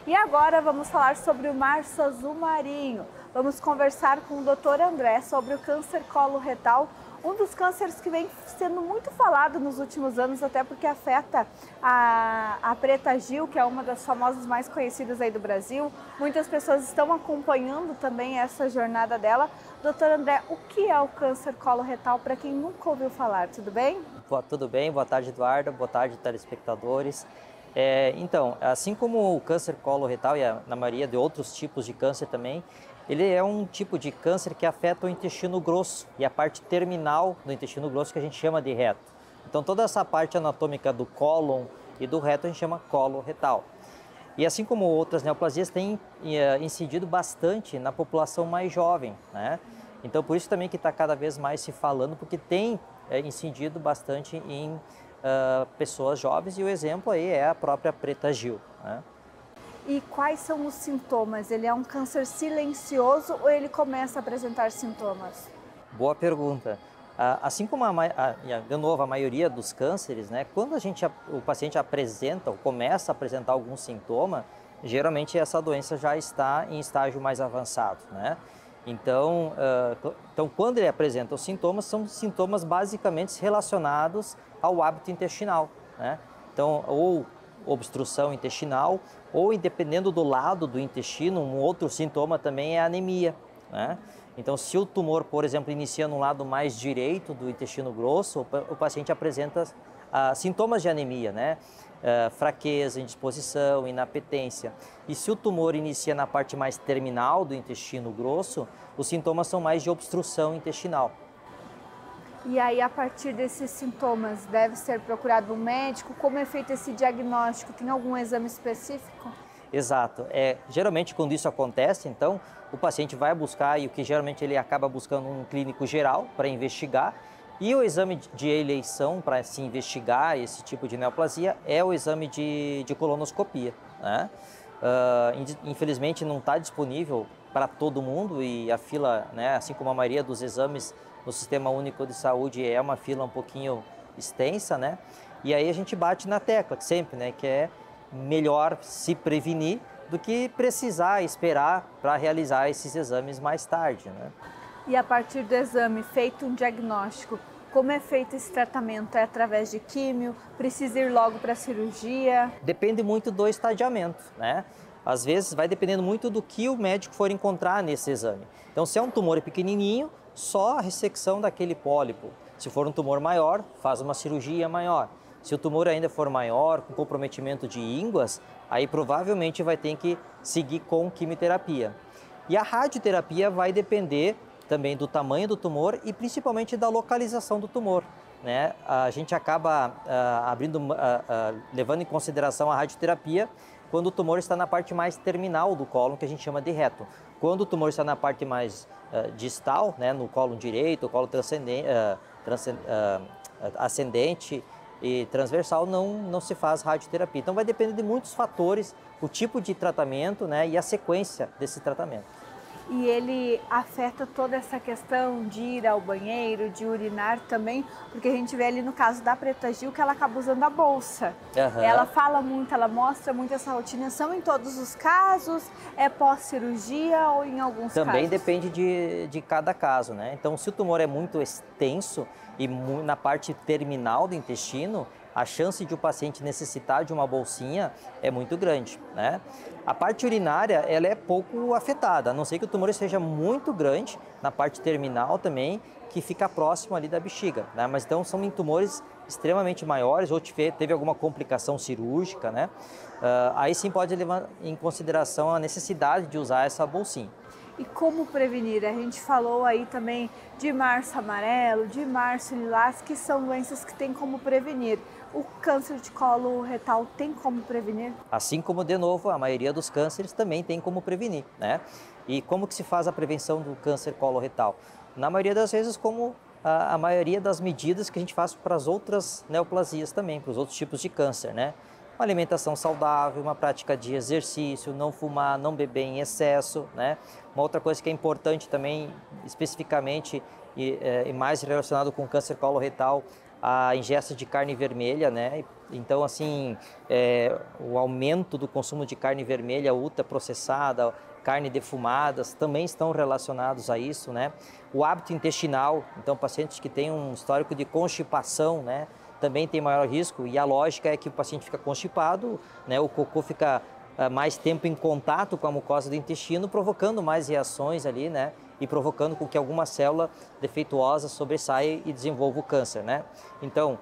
E agora vamos falar sobre o Março Azul Marinho. Vamos conversar com o Dr. André sobre o câncer coloretal, um dos cânceres que vem sendo muito falado nos últimos anos, até porque afeta a Preta Gil, que é uma das famosas mais conhecidas aí do Brasil. Muitas pessoas estão acompanhando também essa jornada dela. Dr. André, o que é o câncer coloretal para quem nunca ouviu falar, tudo bem? Tudo bem, boa tarde, Eduardo, boa tarde, telespectadores. Então, assim como o câncer coloretal e na maioria de outros tipos de câncer também, ele é um tipo de câncer que afeta o intestino grosso e a parte terminal do intestino grosso que a gente chama de reto. Então, toda essa parte anatômica do cólon e do reto a gente chama coloretal. E assim como outras neoplasias, tem incidido bastante na população mais jovem, né? Então, por isso também que está cada vez mais se falando, porque tem incidido bastante em pessoas jovens, e o exemplo aí é a própria Preta Gil, né? E quais são os sintomas? Ele é um câncer silencioso ou ele começa a apresentar sintomas? Boa pergunta. Assim como de novo, a maioria dos cânceres, né, quando o paciente apresenta ou começa a apresentar algum sintoma, geralmente essa doença já está em estágio mais avançado, né? Então, quando ele apresenta os sintomas, são sintomas basicamente relacionados ao hábito intestinal, né? Então, ou obstrução intestinal, ou dependendo do lado do intestino, um outro sintoma também é a anemia, né? Então, se o tumor, por exemplo, inicia no lado mais direito do intestino grosso, o paciente apresenta sintomas de anemia, né? Fraqueza, indisposição, inapetência. E se o tumor inicia na parte mais terminal do intestino grosso, os sintomas são mais de obstrução intestinal. E aí, a partir desses sintomas, deve ser procurado um médico? Como é feito esse diagnóstico? Tem algum exame específico? Exato. Geralmente, quando isso acontece, então, o paciente vai buscar, e o que geralmente ele acaba buscando um clínico geral para investigar, e o exame de eleição para se investigar esse tipo de neoplasia é o exame de colonoscopia, né? Infelizmente, não está disponível para todo mundo, e a fila, né, assim como a maioria dos exames no Sistema Único de Saúde, é uma fila um pouquinho extensa, né? E aí a gente bate na tecla sempre, né, que é melhor se prevenir do que precisar esperar para realizar esses exames mais tarde, né? E a partir do exame, feito um diagnóstico, como é feito esse tratamento? É através de químio? Precisa ir logo para a cirurgia? Depende muito do estadiamento, né? Às vezes vai dependendo muito do que o médico for encontrar nesse exame. Então, se é um tumor pequenininho, só a ressecção daquele pólipo. Se for um tumor maior, faz uma cirurgia maior. Se o tumor ainda for maior, com comprometimento de ínguas, aí provavelmente vai ter que seguir com quimioterapia. E a radioterapia vai depender também do tamanho do tumor e principalmente da localização do tumor, né? A gente acaba levando em consideração a radioterapia quando o tumor está na parte mais terminal do cólon, que a gente chama de reto. Quando o tumor está na parte mais distal, né, no cólon direito, cólon ascendente e transversal, não se faz radioterapia. Então vai depender de muitos fatores, o tipo de tratamento, né, e a sequência desse tratamento. E ele afeta toda essa questão de ir ao banheiro, de urinar também, porque a gente vê ali no caso da Preta Gil que ela acaba usando a bolsa. Uhum. Ela fala muito, ela mostra muito essa rotina. São em todos os casos? É pós-cirurgia ou em alguns casos? Também depende de cada caso, né? Então, se o tumor é muito extenso e na parte terminal do intestino, a chance de o paciente necessitar de uma bolsinha é muito grande, né? A parte urinária, ela é pouco afetada, a não ser que o tumor seja muito grande na parte terminal também, que fica próximo ali da bexiga, né? Mas então são em tumores extremamente maiores ou teve alguma complicação cirúrgica, né? Aí sim pode levar em consideração a necessidade de usar essa bolsinha. E como prevenir? A gente falou aí também de março amarelo, de março lilás, que são doenças que tem como prevenir. O câncer de colo retal tem como prevenir? Assim como, de novo, a maioria dos cânceres também tem como prevenir, né? E como que se faz a prevenção do câncer coloretal? Na maioria das vezes, como a maioria das medidas que a gente faz para as outras neoplasias também, para os outros tipos de câncer, né? Uma alimentação saudável, uma prática de exercício, não fumar, não beber em excesso, né? Uma outra coisa que é importante também, especificamente e mais relacionado com o câncer coloretal, a ingesta de carne vermelha, né? Então, assim, o aumento do consumo de carne vermelha ultraprocessada, carne defumadas, também estão relacionados a isso, né? O hábito intestinal, então pacientes que têm um histórico de constipação, né, também tem maior risco, e a lógica é que o paciente fica constipado, né, o cocô fica mais tempo em contato com a mucosa do intestino, provocando mais reações ali, né, e provocando com que alguma célula defeituosa sobressaia e desenvolva o câncer, né? Então,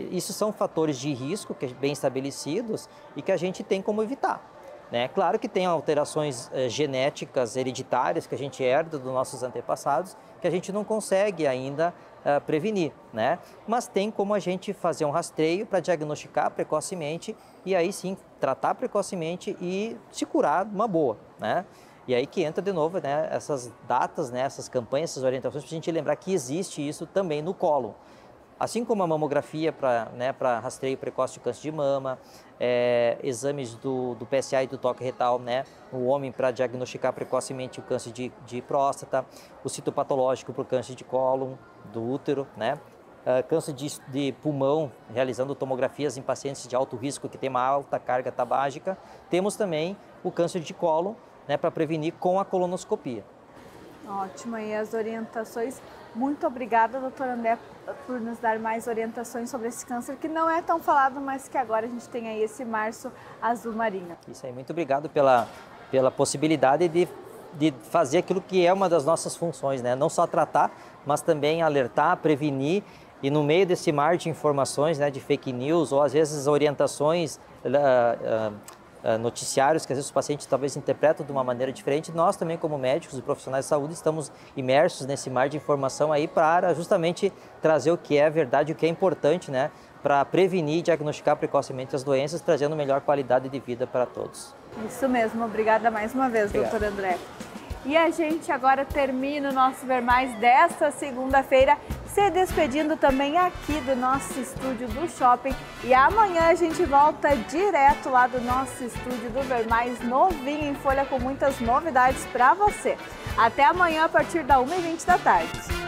isso são fatores de risco bem estabelecidos e que a gente tem como evitar. Né? Claro que tem alterações genéticas hereditárias que a gente herda dos nossos antepassados, que a gente não consegue ainda prevenir, né? Mas tem como a gente fazer um rastreio para diagnosticar precocemente e aí sim tratar precocemente e se curar uma boa, né? E aí que entra de novo, né, essas datas, né, essas campanhas, essas orientações, para a gente lembrar que existe isso também no colo. Assim como a mamografia para rastreio precoce de câncer de mama, exames do PSA e do toque retal, né, no homem para diagnosticar precocemente o câncer de próstata, o citopatológico para o câncer de cólon, do útero, né, câncer de pulmão, realizando tomografias em pacientes de alto risco que tem uma alta carga tabágica. Temos também o câncer de cólon, né, para prevenir com a colonoscopia. Ótimo, e as orientações. Muito obrigada, doutor André, por nos dar mais orientações sobre esse câncer que não é tão falado, mas que agora a gente tem aí esse Março Azul Marinho. Isso aí, muito obrigado pela possibilidade de fazer aquilo que é uma das nossas funções, né? Não só tratar, mas também alertar, prevenir, e no meio desse mar de informações, né, de fake news ou às vezes orientações, noticiários que às vezes os pacientes talvez interpretam de uma maneira diferente, nós também como médicos e profissionais de saúde estamos imersos nesse mar de informação aí para justamente trazer o que é verdade, o que é importante, né, para prevenir e diagnosticar precocemente as doenças, trazendo melhor qualidade de vida para todos. Isso mesmo, obrigada mais uma vez, doutor André. E a gente agora termina o nosso Ver Mais desta segunda-feira, se despedindo também aqui do nosso estúdio do shopping. E amanhã a gente volta direto lá do nosso estúdio do Ver Mais, novinho em folha, com muitas novidades para você. Até amanhã a partir da 1h20 da tarde.